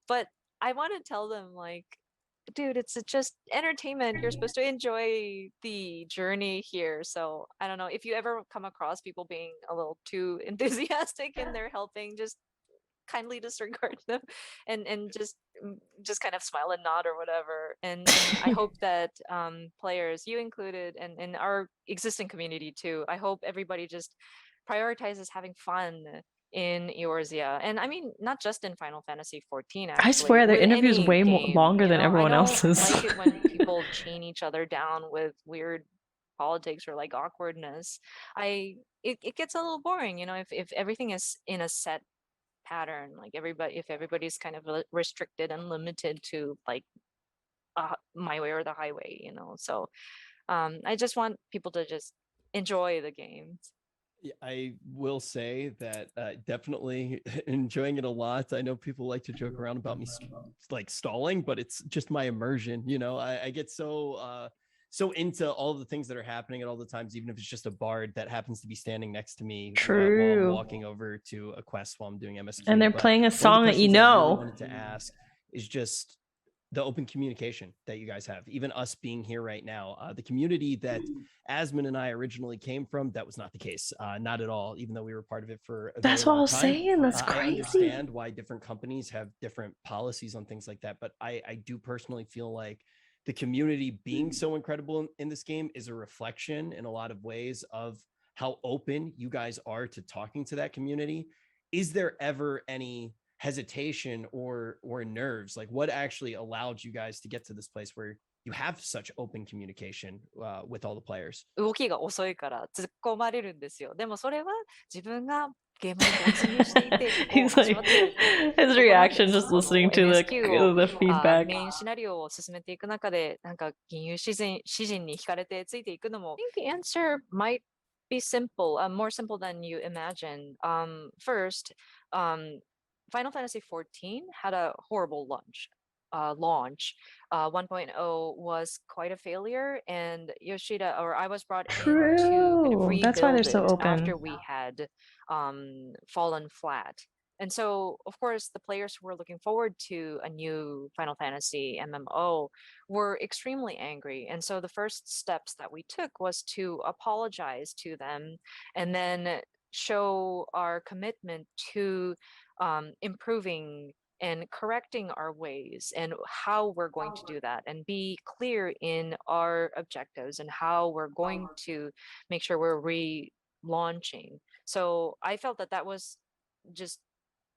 But I want to tell them like, dude, it's just entertainment. You're supposed to enjoy the journey here. So I don't know if you ever come across people being a little too enthusiastic in their helping, just kindly disregard them and just kind of smile and nod or whatever. And I hope that players, you included, and our existing community too, I hope everybody just prioritizes having fun in Eorzea. And I mean, not just in Final Fantasy 14, actually. I swear their with interview's any way game, longer you than know? everyone I don't else's. like it when people chain each other down with weird politics or like awkwardness. It gets a little boring, you know, if everything is in a set pattern, like if everybody's kind of restricted and limited to like my way or the highway, you know. So I just want people to just enjoy the games. Yeah, I will say that definitely enjoying it a lot. I know people like to joke around about me like stalling, but it's just my immersion. You know, I get so into all the things that are happening at all the times, even if it's just a bard that happens to be standing next to me while I'm walking over to a quest while I'm doing MSQ. And they're playing a song that you know. I really wanted to ask is just the open communication that you guys have, even us being here right now. The community that Asmon and I originally came from, that was not the case. Not at all, even though we were part of it for a That's what I was saying. That's crazy. I understand why different companies have different policies on things like that, but I do personally feel like the community being so incredible in this game is a reflection in a lot of ways of how open you guys are to talking to that community. Is there ever any hesitation or nerves? Like what actually allowed you guys to get to this place where you have such open communication with all the players? 動きが遅いから突っ込まれるんですよ。でもそれは自分がゲームに没入していて、He's like, his reaction just listening to the feedback. メインシナリオを進めていく中で、なんか銀融詩人に惹かれてついていくのも、I think the answer might be simple, more simple than you imagine. First, Final Fantasy 14 had a horrible launch. 1.0 was quite a failure, and Yoshida or I was brought in to kind of rebuild That's why they're so it open. after we had fallen flat. And so, of course, the players who were looking forward to a new Final Fantasy MMO were extremely angry. And so the first steps that we took was to apologize to them and then show our commitment to improving and correcting our ways and how we're going to do that, and be clear in our objectives and how we're going to make sure we're relaunching. So I felt that that was just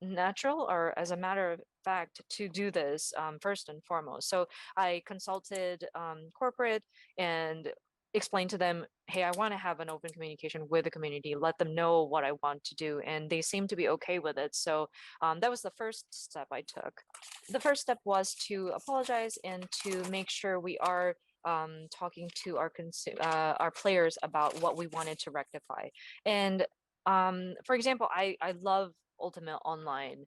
natural, or as a matter of fact, to do this first and foremost. So I consulted corporate and explained to them, hey, I want to have an open communication with the community, let them know what I want to do, and they seem to be okay with it. So that was the first step I took. The first step was to apologize and to make sure we are talking to our players about what we wanted to rectify. And for example, I love Ultimate Online,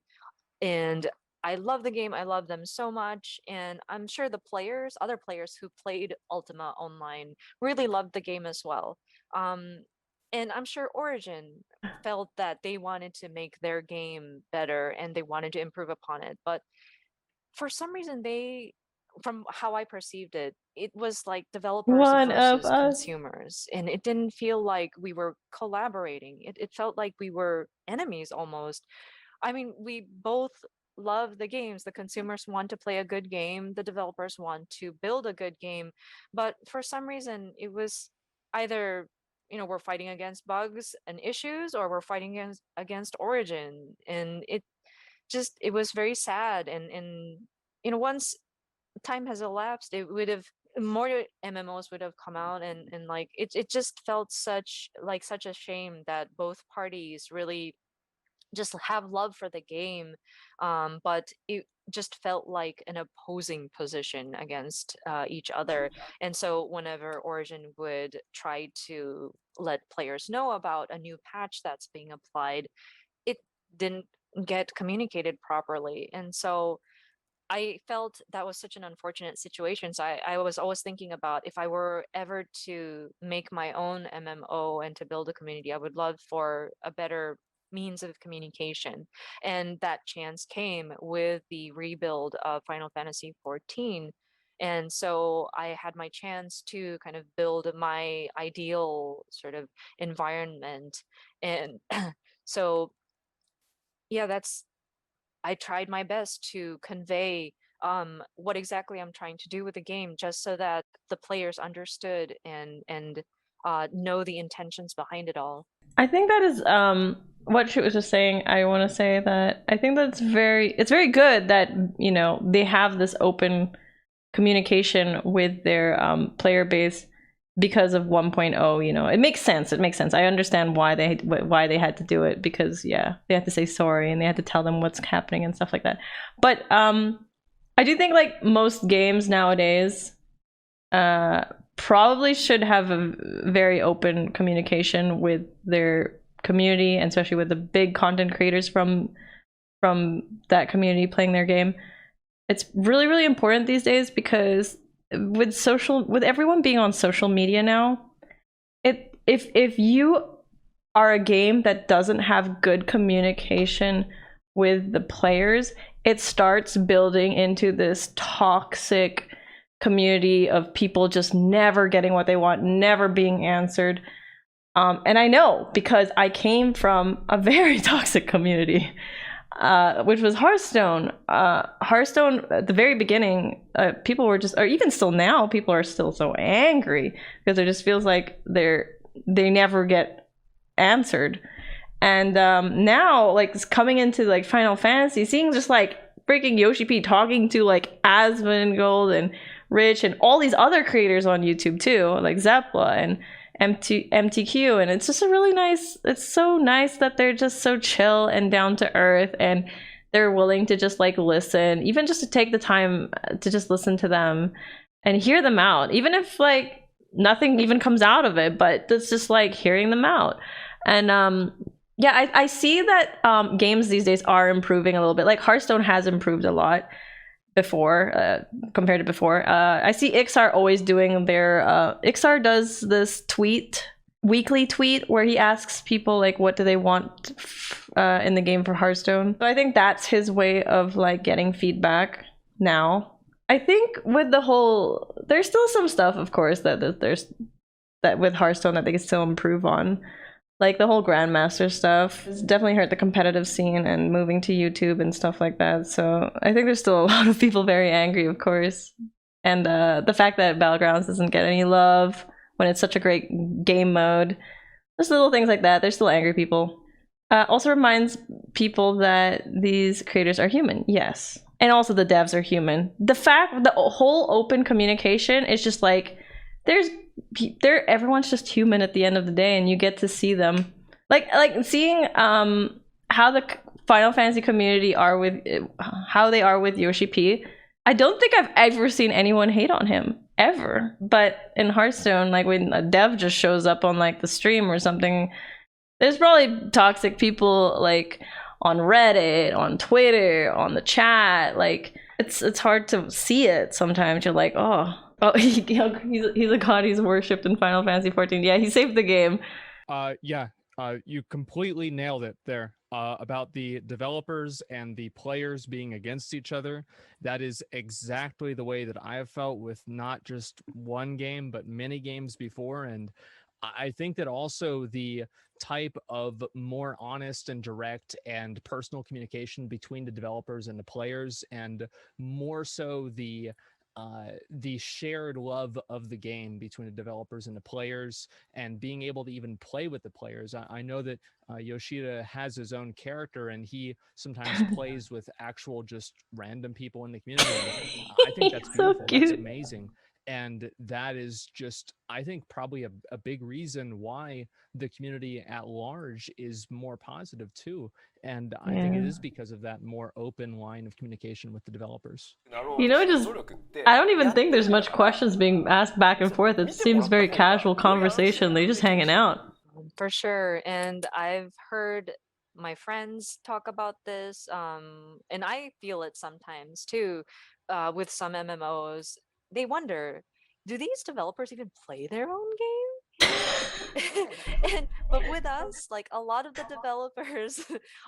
and I love the game. I love them so much, and I'm sure the players, other players who played Ultima Online, really loved the game as well. Um, and I'm sure Origin felt that they wanted to make their game better and they wanted to improve upon it. But for some reason, from how I perceived it, it was like developers One of versus us. consumers, and it didn't feel like we were collaborating. It felt like we were enemies almost. I mean, we both love the games. The consumers want to play a good game, the developers want to build a good game. But for some reason, it was either, we're fighting against bugs and issues, or we're fighting against Origin. And it was very sad. And once time has elapsed, it would have more MMOs would have come out, and like it just felt such a shame that both parties really just have love for the game, but it just felt like an opposing position against each other. And so whenever Origin would try to let players know about a new patch that's being applied, it didn't get communicated properly. And so I felt that was such an unfortunate situation. So I was always thinking about, if I were ever to make my own MMO and to build a community, I would love for a better means of communication. And that chance came with the rebuild of Final Fantasy XIV. And so I had my chance to kind of build my ideal sort of environment. And so, yeah, I tried my best to convey what exactly I'm trying to do with the game, just so that the players understood and know the intentions behind it all. I think that is what she was just saying. I want to say that I think that's it's very good that they have this open communication with their player base because of 1.0. It makes sense. I understand why they had to do it, because they had to say sorry and they had to tell them what's happening and stuff like that. But I do think like most games nowadays probably should have a very open communication with their community, and especially with the big content creators from that community playing their game. It's really, really important these days, because with everyone being on social media now, if you are a game that doesn't have good communication with the players, it starts building into this toxic community of people just never getting what they want, never being answered. And I know, because I came from a very toxic community, which was Hearthstone. Hearthstone, at the very beginning, people were just, or even still now, people are still so angry because it just feels like they never get answered. And now, like, it's coming into like Final Fantasy, seeing just like freaking YoshiP talking to like Asmongold and Rich and all these other creators on YouTube too, like Zepla and MTQ, and it's just it's so nice that they're just so chill and down to earth, and they're willing to just like listen, even just to take the time to just listen to them and hear them out, even if like nothing even comes out of it, but it's just like hearing them out. And I see that games these days are improving a little bit. Like Hearthstone has improved a lot compared to before. I see Ixar always doing their Ixar does this tweet weekly tweet where he asks people like what do they want in the game for Hearthstone. So I think that's his way of like getting feedback now. I think with the whole, there's still some stuff, of course, that there's that with Hearthstone that they can still improve on. Like the whole Grandmaster stuff has definitely hurt the competitive scene and moving to YouTube and stuff like that. So I think there's still a lot of people very angry, of course. And the fact that Battlegrounds doesn't get any love when it's such a great game mode. There's little things like that. There's still angry people. Also reminds people that these creators are human, yes. And also the devs are human. The whole open communication is just like, everyone's just human at the end of the day, and you get to see them. Like seeing how the Final Fantasy community are with YoshiP. I don't think I've ever seen anyone hate on him. Ever. But in Hearthstone, like when a dev just shows up on like the stream or something, there's probably toxic people like on Reddit, on Twitter, on the chat. Like it's hard to see it sometimes. You're like, oh, he's a god, he's worshipped in Final Fantasy 14. Yeah, he saved the game. You completely nailed it there. About the developers and the players being against each other. That is exactly the way that I have felt with not just one game, but many games before. And I think that also the type of more honest and direct and personal communication between the developers and the players, and more so the shared love of the game between the developers and the players, and being able to even play with the players. I know that Yoshida has his own character, and he sometimes plays with actual just random people in the community. I think that's beautiful. So that's amazing. And that is just, I think, probably a big reason why the community at large is more positive too. And I think it is because of that more open line of communication with the developers. You know, I don't even think there's much questions being asked back and forth. It seems very casual conversation. They're just hanging out. For sure. And I've heard my friends talk about this, and I feel it sometimes too, with some MMOs. They wonder, do these developers even play their own game? But with us, like a lot of the developers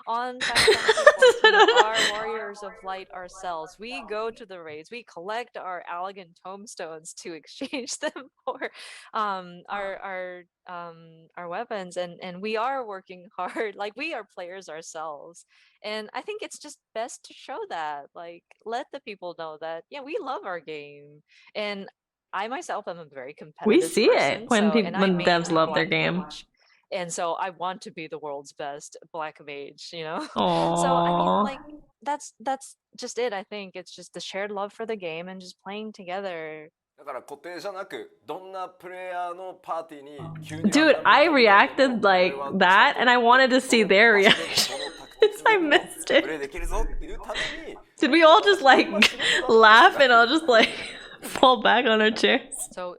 on Final Fantasy 14 are warriors of light ourselves. We go to the raids, we collect our elegant tomestones to exchange them for our weapons, and we are working hard. Like, we are players ourselves, and I think it's just best to show that, like, let the people know that, yeah, we love our game. And I myself am a very competitive We see person, it when when devs love their Black game. Mage, and so I want to be the world's best Black Mage, you know. Aww. So I mean, like, that's just it. I think it's just the shared love for the game and just playing together. だから固定じゃなく、どんなプレイヤーのパーティーに急に Dude, I reacted like that, and I wanted to see their reaction. I missed it. Did we all just like laugh and I'll just like fall back on our chairs? So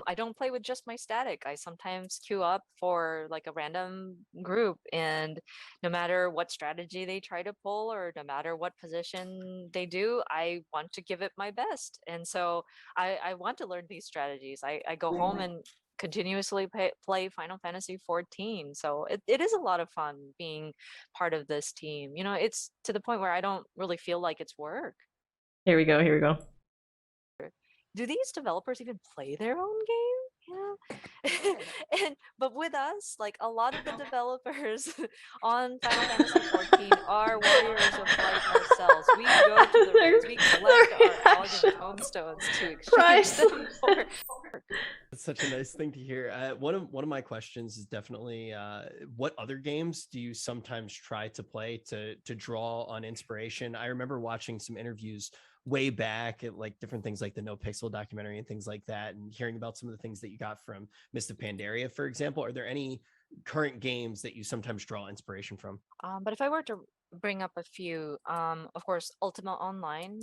I don't play with just my static. I sometimes queue up for like a random group, and no matter what strategy they try to pull or no matter what position they do, I want to give it my best. And so I want to learn these strategies. I go home and continuously play Final Fantasy 14. So it is a lot of fun being part of this team. You know, it's to the point where I don't really feel like it's work. Here we go. Here we go. Do these developers even play their own game? Yeah. But with us, like a lot of the developers on Final Fantasy 14 are warriors of light ourselves. We go to the raids, we collect our elegant tomestones to exchange them for. That's such a nice thing to hear. One of my questions is definitely what other games do you sometimes try to play to draw on inspiration? I remember watching some interviews way back at like different things like the No Pixel documentary and things like that, and hearing about some of the things that you got from Mist of Pandaria, for example. Are there any current games that you sometimes draw inspiration from? But if I were to bring up a few, of course, Ultima Online,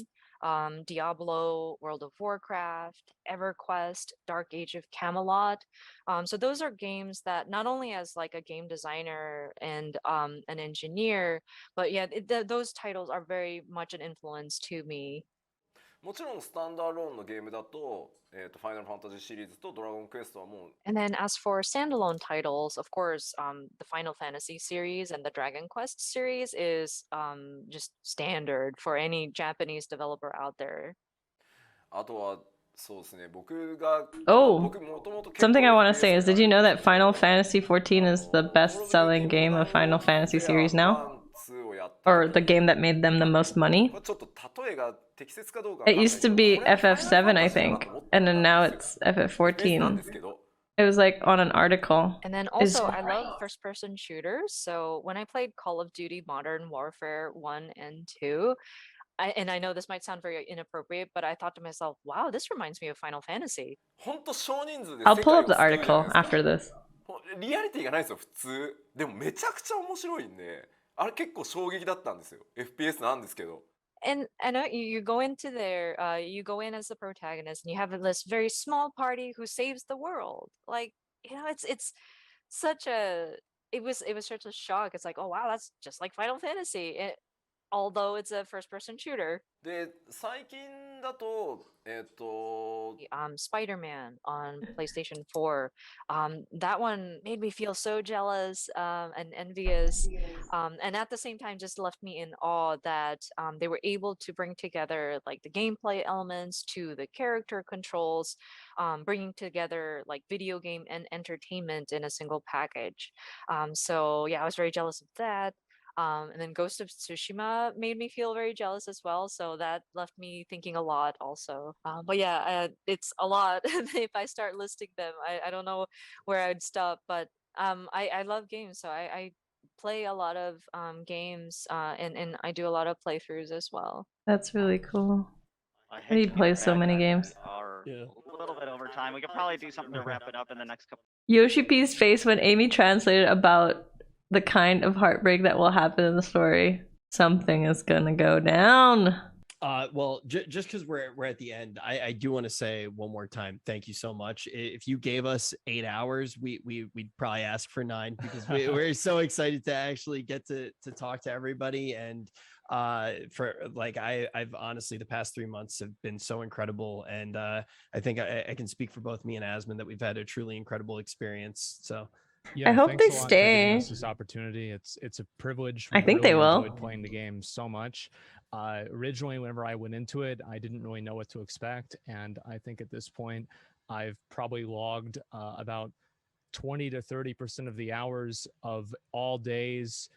Diablo, World of Warcraft, EverQuest, Dark Age of Camelot. So those are games that not only as like a game designer and an engineer, but yeah, those titles are very much an influence to me. もちろんスタンドアローンのゲームだと、ファイナルファンタジーシリーズとドラゴンクエストはもう And then as for standalone titles, of course, the Final Fantasy series and the Dragon Quest series is just standard for any Japanese developer out there. あとはそうですね僕が Oh, 僕もともと結構 something I want to say is, did you know that FPS Final Fantasy XIV is the best-selling game of Final Fantasy series now? 1、2をやった時 Or the game that made them the most money? これちょっと例えが適切かどうかわかん It ない used to be これは FF7, I Final Fantasy だな think, と思った and then now んですよ it's FPS なん FF14. ですけど It was like on an article. And then Is- also, I love first-person shooters. So when I played Call of Duty Modern Warfare 1 and 2, and I know this might sound very inappropriate, but I thought to myself, wow, this reminds me of Final Fantasy. 本当少人数で I'll 世 pull 界 up を the 救うじゃない article ですか after this. リアリティがないですよ普通でもめちゃくちゃ面白いんであれ結構衝撃だったんですよ FPS なんですけど And I know you go into there, you go in as the protagonist, and you have this very small party who saves the world. Like, it's such a it was such a shock. It's like, oh wow, that's just like Final Fantasy. Although it's a first-person shooter. で最近だとSpider-Man on PlayStation 4. That one made me feel so jealous and envious, and at the same time just left me in awe that they were able to bring together like the gameplay elements to the character controls, bringing together like video game and entertainment in a single package. So yeah, I was very jealous of that. And then Ghost of Tsushima made me feel very jealous as well. So that left me thinking a lot also. But yeah, it's a lot. If I start listing them, I don't know where I'd stop. But I love games. So I play a lot of games and I do a lot of playthroughs as well. That's really cool. I He hate to plays get so back many on games. Our Yeah. a little bit over time. We could probably do something to wrap it up in the next couple. YoshiP's face when Amy translated about the kind of heartbreak that will happen in the story. Something is gonna go down. Well, just because we're at the end, I do want to say one more time, thank you so much. If you gave us 8 hours, we'd probably ask for 9 because we're so excited to actually get to talk to everybody. And for like I've honestly the past 3 months have been so incredible, and I think I can speak for both me and Asmon that we've had a truly incredible experience. So. Yeah, I hope thanks they a lot for giving stay. us this opportunity. It's a privilege. I think they will. Enjoyed playing the game so much. Originally, whenever I went into it, I didn't really know what to expect, and I think at this point, I've probably logged about 20 to 30% of the hours of all days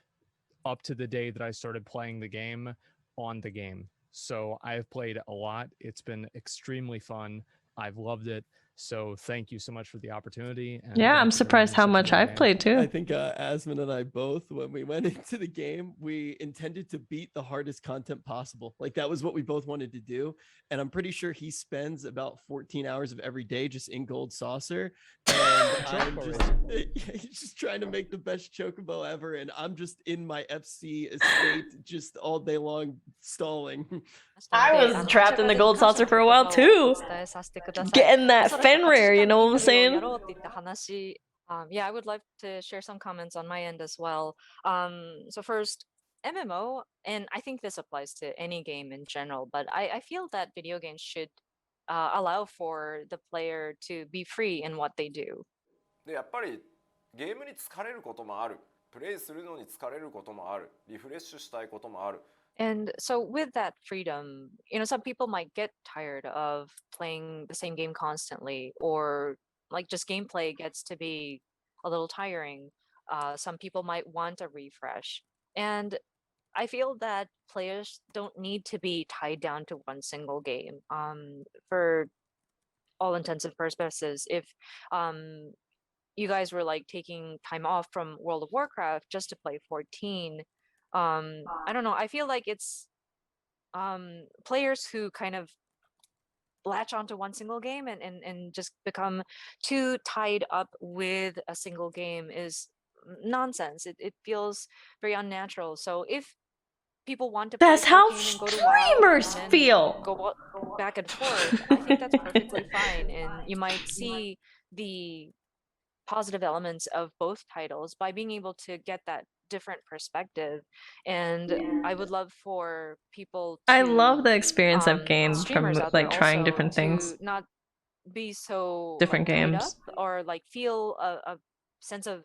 up to the day that I started playing the game on the game. So I've played a lot. It's been extremely fun. I've loved it. So thank you so much for the opportunity. And Yeah, thank I'm you for surprised making how such a much great I've game. played too. I think Asmon and I both, when we went into the game, we intended to beat the hardest content possible. Like that was what we both wanted to do. And I'm pretty sure he spends about 14 hours of every day just in Gold Saucer. And I'm he's just trying to make the best chocobo ever. And I'm just in my FC estate just all day long stalling. I was trapped in the Gold Saucer for a while too. Getting that Fenrir, you know what I'm saying? Yeah, I would like to share some comments on my end as well. So first, MMO, and I think this applies to any game in general, but I feel that video games should allow for the player to be free in what they do. でやっぱりゲームに疲れることもあるプレイするのに疲れることもあるリフレッシュしたいこともある And so with that freedom, some people might get tired of playing the same game constantly, or like just gameplay gets to be a little tiring. Some people might want a refresh. And I feel that players don't need to be tied down to one single game. For all intents and purposes, if you guys were like taking time off from World of Warcraft just to play 14, I don't know, I feel like it's players who kind of latch onto one single game and just become too tied up with a single game is nonsense. It feels very unnatural. So if people want to play That's how 14 and go to WoW streamers and then feel. go back and forth, I think that's perfectly fine. And you might see the positive elements of both titles by being able to get that different perspective, and I would love for people to I love the experience I've gained from streamers out there like trying also different things, to not be so different like tied up games. or like feel a sense of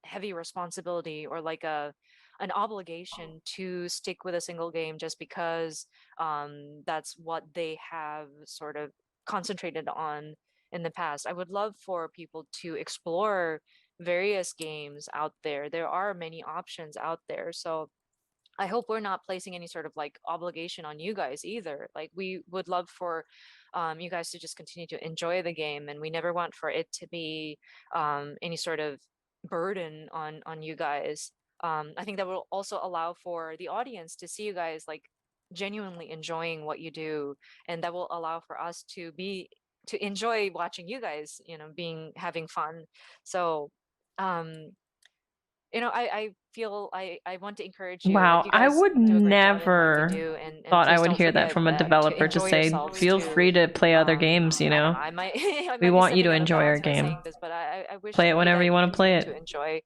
heavy responsibility or like an obligation to stick with a single game just because that's what they have sort of concentrated on in the past. I would love for people to explore various games out there. There are many options out there, so I hope we're not placing any sort of like obligation on you guys either. Like we would love for you guys to just continue to enjoy the game, and we never want for it to be any sort of burden on you guys. I think that will also allow for the audience to see you guys like genuinely enjoying what you do, and that will allow for us to enjoy watching you guys, you know, having fun. So you know, I feel I want to encourage you. Like Wow, you I guys would do a great job in what you never do, and thought I please would don't hear that forget from a that to developer to enjoy say, yourselves feel too. free to play other games, you I don't know? know. I might I We might be want you to sending out a enjoy our bounce by game. saying this, but I wish Play it for you whenever that you you want to play continue it. to enjoy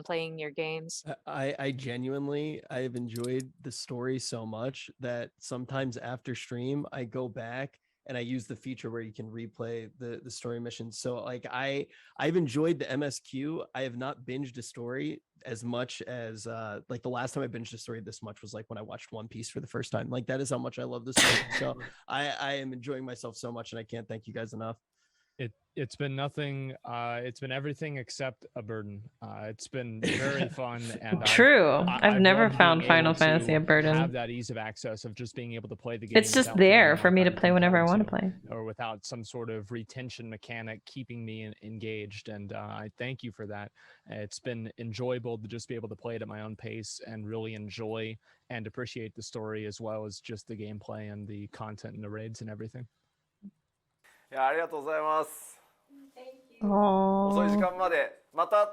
playing your games. I genuinely, I've enjoyed the story so much that sometimes after stream, I go back and I use the feature where you can replay the story missions. So like I've enjoyed the MSQ. I have not binged a story as much as like the last time I binged a story this much was like when I watched One Piece for the first time. Like that is how much I love this story. So I am enjoying myself so much, and I can't thank you guys enough. It's been nothing. It's been everything except a burden. It's been very fun, and True. I've never loved found being Final able Fantasy a to burden. have that ease of access of just being able to play the game. It's just without feeling there like for me to I'm play whenever I compelled want to play. or without some sort of retention mechanic keeping me engaged. And I thank you for that. It's been enjoyable to just be able to play it at my own pace and really enjoy and appreciate the story as well as just the gameplay and the content and the raids and everything. いや、ありがとうございます。Oh. 遅い時間までまた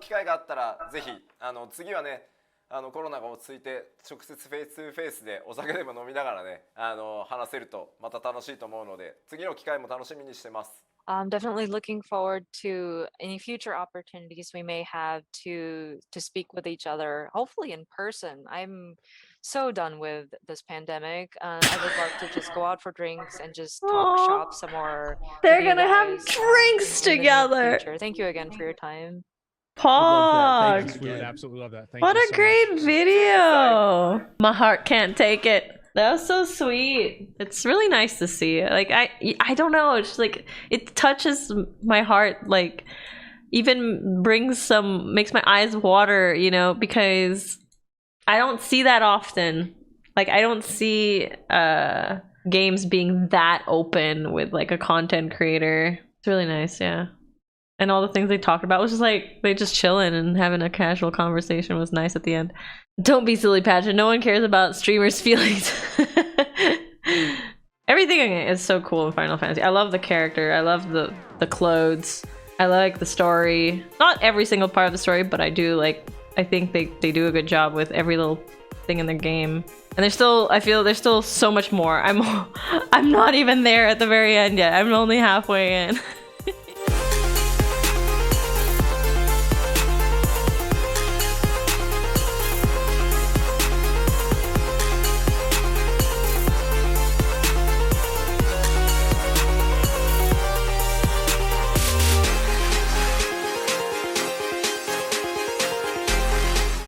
機会があったらぜひ次はねコロナが落ち着いて直接フェイス2フェイスでお酒でも飲みながらね話せるとまた楽しいと思うので次の機会も楽しみにしてます。I'm definitely looking forward to any future opportunities we may have to speak with each other, hopefully in person. I'm so done with this pandemic. I would love to just go out for drinks and just talk Aw. shop some more. They're with you gonna have guys, drinks in the near together. future. Thank you again for your time. love that. Thank Pog. you. We would absolutely love that. Thank What you a so great much. video. My heart can't take it. That was so sweet. It's really nice to see. Like I don't know, it's like it touches my heart, like even makes my eyes water, you know, because I don't see that often. Like I don't see games being that open with like a content creator. It's really nice, yeah. And all the things they talked about was just like they just chilling and having a casual conversation was nice at the end. Don't be silly, Patrick. No one cares about streamers' feelings. Everything is so cool in Final Fantasy. I love the character. I love the clothes. I like the story. Not every single part of the story, but I think they do a good job with every little thing in the game. And I feel there's still so much more. I'm not even there at the very end yet. I'm only halfway in.